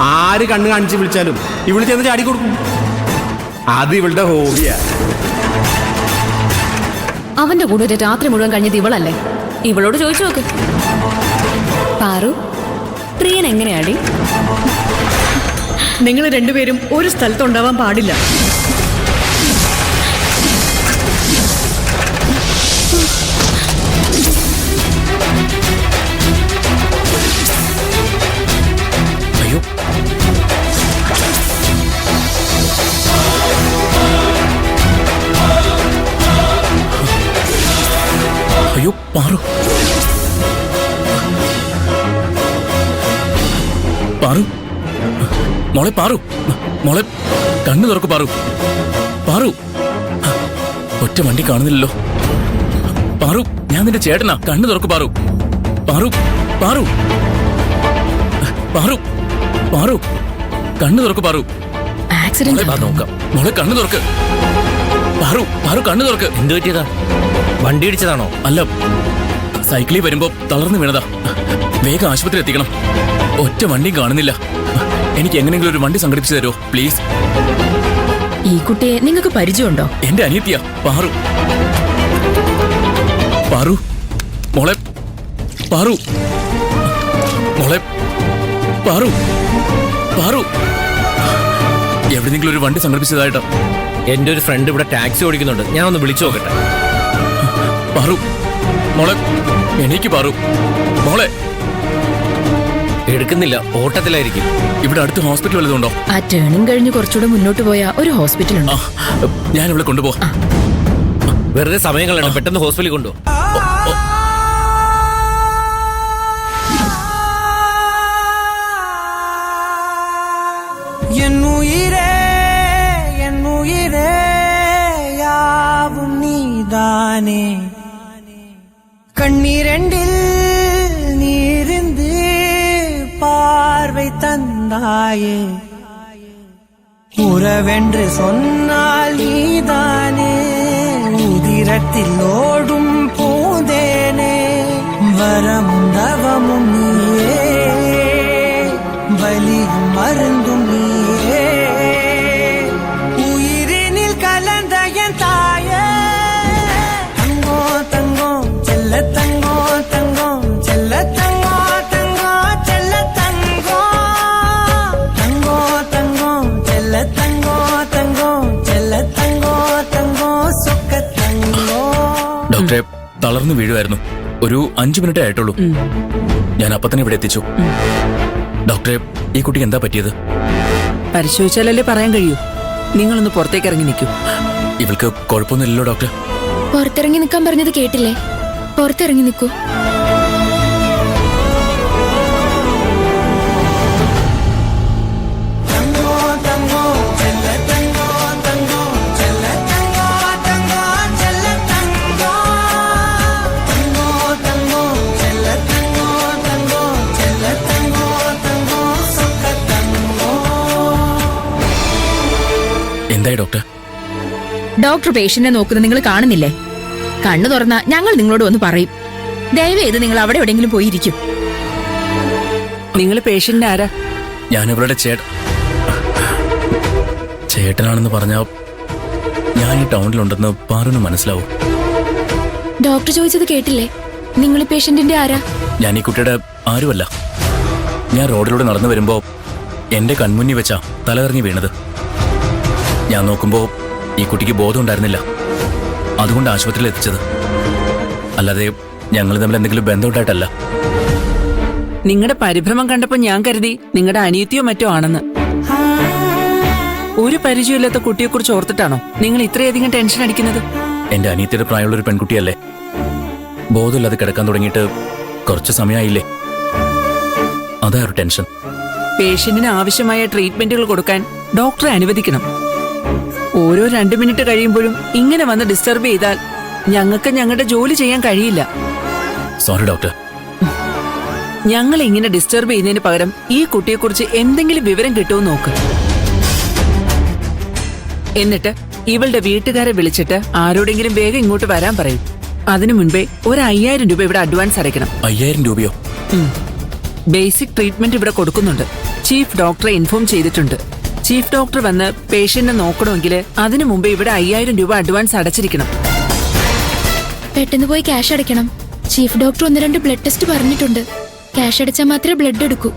ആര് കണ്ണ് കാണിച്ച് വിളിച്ചാലും ഇവള് ചെന്ന് ചാടി കൊടുക്കും. അത് ഇവളുടെ ഹോബിയാ. അവന്റെ കൂടെ ഒരു രാത്രി മുഴുവൻ കഴിഞ്ഞത് ഇവളല്ലേ? ഇവളോട് ചോദിച്ചു നോക്ക്. പാറു, പ്രിയൻ എങ്ങനെയാടി? നിങ്ങൾ രണ്ടുപേരും ഒരു സ്ഥലത്തുണ്ടാവാൻ പാടില്ല. അയ്യോ, അയ്യോ പാറു, പാറു, മോളെ പാറു, മോളെ കണ്ണു തുറക്ക് പാറു. പാറു, ഒറ്റ വണ്ടി കാണുന്നില്ലല്ലോ. പാറു, ഞാൻ നിന്റെ ചേട്ടനാ. കണ്ണു തുറക്ക് പാറു. പാറു, പാറു, പാറു, പാറു, കണ്ണു തുറക്ക് പാറു. ആക്സിഡന്റ് നോക്കാം. മോളെ കണ്ണു തുറക്ക്. പാറു, പാറു കണ്ണു തുറക്ക്. എന്ത് പറ്റിയതാ? വണ്ടി ഇടിച്ചതാണോ? അല്ല, സൈക്കിളിൽ വരുമ്പോ തളർന്നു വീണതാ. വേഗം ആശുപത്രി എത്തിക്കണം. ഒറ്റ വണ്ടിയും കാണുന്നില്ല. എനിക്ക് എങ്ങനെയെങ്കിലും ഒരു വണ്ടി സംഘടിപ്പിച്ചു തരുമോ പ്ലീസ്? ഈ കുട്ടിയെ നിങ്ങൾക്ക് പരിചയമുണ്ടോ? എന്റെ അനിയത്തിയാ പാറു. പാറു, മോളെ പാറു, മോളെ പാറു, പാറു, എവിടെയെങ്കിലും ഒരു വണ്ടി സംഘടിപ്പിച്ചതായിട്ടാ. എന്റെ ഒരു ഫ്രണ്ട് ഇവിടെ ടാക്സി ഓടിക്കുന്നുണ്ട്, ഞാൻ ഒന്ന് വിളിച്ചു നോക്കട്ടെ. പാറു, മോളെ എനിക്ക് പാറു, മോളെ. എടുക്കുന്നില്ല, ഓട്ടത്തിലായിരിക്കും. ഇവിടെ അടുത്ത് ഹോസ്പിറ്റൽ വല്ലതുണ്ടോ? ആ ടേണിംഗ് കഴിഞ്ഞ് കുറച്ചുകൂടെ മുന്നോട്ട് പോയ ഒരു ഹോസ്പിറ്റലുണ്ട്. ഞാൻ ഇവിടെ കൊണ്ടുപോവാ. വെറുതെ സമയം കളയണം, പെട്ടെന്ന് ഹോസ്പിറ്റലിൽ കൊണ്ടുപോ. யாவும் நீதானே கண்ணீரண்டில் நீரிந்து பார்வை தந்தாயே உறவென்று சொன்னால் நீதானே உதிரத்தில் ஓடும் பூந்தேனே வரமும் தவமும் நீயே வலியும் மருந்தும் நீயே உயிரினில் கலந்த என் தாயே தங்கோ தங்கோ செல்ல தங்கோ தங்கோ செல்ல தங்கோ தங்கோ செல்ல தங்கோ தங்கோ தங்கோ செல்ல தங்கோ தங்கோ செல்ல தங்கோ தங்கோ சொக்க தங்கோ. ഡോക്ടറെ, തളർന്നു വീഴുമായിരുന്നു. ഒരു 5 മിനിറ്റേ ആയിട്ടുള്ളൂ. ഞാൻ അപ്പൊ തന്നെ ഇവിടെ എത്തിച്ചു. ഡോക്ടറെ, ഈ കുട്ടിക്ക് എന്താ പറ്റിയത്? പരിശോധിച്ചാലല്ലേ പറയാൻ കഴിയൂ. നിങ്ങളൊന്ന് പുറത്തേക്ക് ഇറങ്ങി നിൽക്കൂ. ഇവൾക്ക് കുഴപ്പമൊന്നുമില്ലല്ലോ ഡോക്ടർ? പുറത്തിറങ്ങി നിൽക്കാൻ പറഞ്ഞത് കേട്ടില്ലേ? പുറത്തിറങ്ങി നിൽക്കൂ. എന്തായി ഡോക്ടർ? ഡോക്ടർ പേഷ്യന്റിനെ നോക്കുന്നത് നിങ്ങൾ കാണുന്നില്ലേ? കണ്ണു തുറന്ന ഞങ്ങൾ നിങ്ങളോട് വന്ന് പറയും. ദയവേത് നിങ്ങൾ അവിടെ എവിടെയെങ്കിലും പോയിരിക്കും. നിങ്ങൾ പേഷ്യന്റ് ആരാ? ഞാനിവരുടെ ചേട്ടനാണെന്ന് പറഞ്ഞാൽ ഞാൻ ഈ ടൗണിലുണ്ടെന്ന് പാറുന് മനസ്സിലാവും. ഡോക്ടർ ചോദിച്ചത് കേട്ടില്ലേ? നിങ്ങൾ പേഷ്യന്റിന്റെ ആരാ? ഞാൻ ഈ കുട്ടിയുടെ ആരുമല്ല. ഞാൻ റോഡിലൂടെ നടന്നു വരുമ്പോ എന്റെ കൺമുന്നിൽ വെച്ചാ തലകറങ്ങി വീണത്. ഞാൻ നോക്കുമ്പോ ഈ കുട്ടിക്ക് ബോധം ഉണ്ടായിരുന്നില്ല. അതുകൊണ്ട് ആശുപത്രിയിൽ എത്തിച്ചത്. അല്ലാതെ ഞങ്ങൾ തമ്മിൽ എന്തെങ്കിലും ബന്ധമുണ്ടായിട്ടല്ല. നിങ്ങളുടെ പരിഭ്രമം കണ്ടപ്പോ ഞാൻ കരുതി നിങ്ങളുടെ അനിയത്തിയോ മറ്റോ ആണെന്ന്. ഒരു പരിചയമില്ലാത്ത കുട്ടിയെക്കുറിച്ച് ഓർത്തിട്ടാണോ നിങ്ങൾ ഇത്രയധികം ടെൻഷൻ അടിക്കുന്നത്? എന്റെ അനിയത്തിയുടെ പ്രായമുള്ള ഒരു പെൺകുട്ടിയല്ലേ. ബോധമില്ലാതെ കിടക്കാൻ തുടങ്ങിയിട്ട് കുറച്ച് സമയമായില്ലേ. അതാ ഒരു ടെൻഷൻ. പേഷ്യന്റിന് ആവശ്യമായ ട്രീറ്റ്മെന്റുകൾ കൊടുക്കാൻ ഡോക്ടറെ അനുവദിക്കണം. ഓരോ 2 മിനിറ്റ് കഴിയുമ്പോഴും ഇങ്ങനെ വന്ന് ഡിസ്റ്റർബ് ചെയ്താൽ ഞങ്ങൾക്ക് ഞങ്ങളുടെ ജോലി ചെയ്യാൻ കഴിയില്ല. Sorry doctor. ഞങ്ങൾ ഇങ്ങനെ ഡിസ്റ്റർബ് ചെയ്യുന്നതിന് പകരം ഈ കുട്ടിയെക്കുറിച്ച് എന്തെങ്കിലും വിവരം കിട്ടുമോ നോക്ക്. എന്നിട്ട് ഇവളുടെ വീട്ടുകാരെ വിളിച്ചിട്ട് ആരോടെങ്കിലും വേഗം ഇങ്ങോട്ട് വരാൻ പറയും. അതിനു മുൻപേ ഒരു 5000 രൂപ ഇവിടെ അഡ്വാൻസ് അടയ്ക്കണം. 5000 രൂപയോ? ബേസിക് ട്രീറ്റ്മെന്റ് ഇവിടെ കൊടുക്കുന്നുണ്ട്. ചീഫ് ഡോക്ടറെ ഇൻഫോം ചെയ്തിട്ടുണ്ട്. ചീഫ് ഡോക്ടർ വന്ന് പേഷ്യന്റിനെ നോക്കണമെങ്കിൽ അതിനു മുമ്പ് ഇവിടെ 5000 രൂപ അഡ്വാൻസ് അടച്ചിരിക്കണം. പെട്ടെന്ന് പോയി ക്യാഷ് അടയ്ക്കണം. ചീഫ് ഡോക്ടർ 1-2 ബ്ലഡ് ടെസ്റ്റ് പറഞ്ഞിട്ടുണ്ട്. ക്യാഷ് അടച്ചാൽ മാത്രമേ ബ്ലഡ് എടുക്കൂ.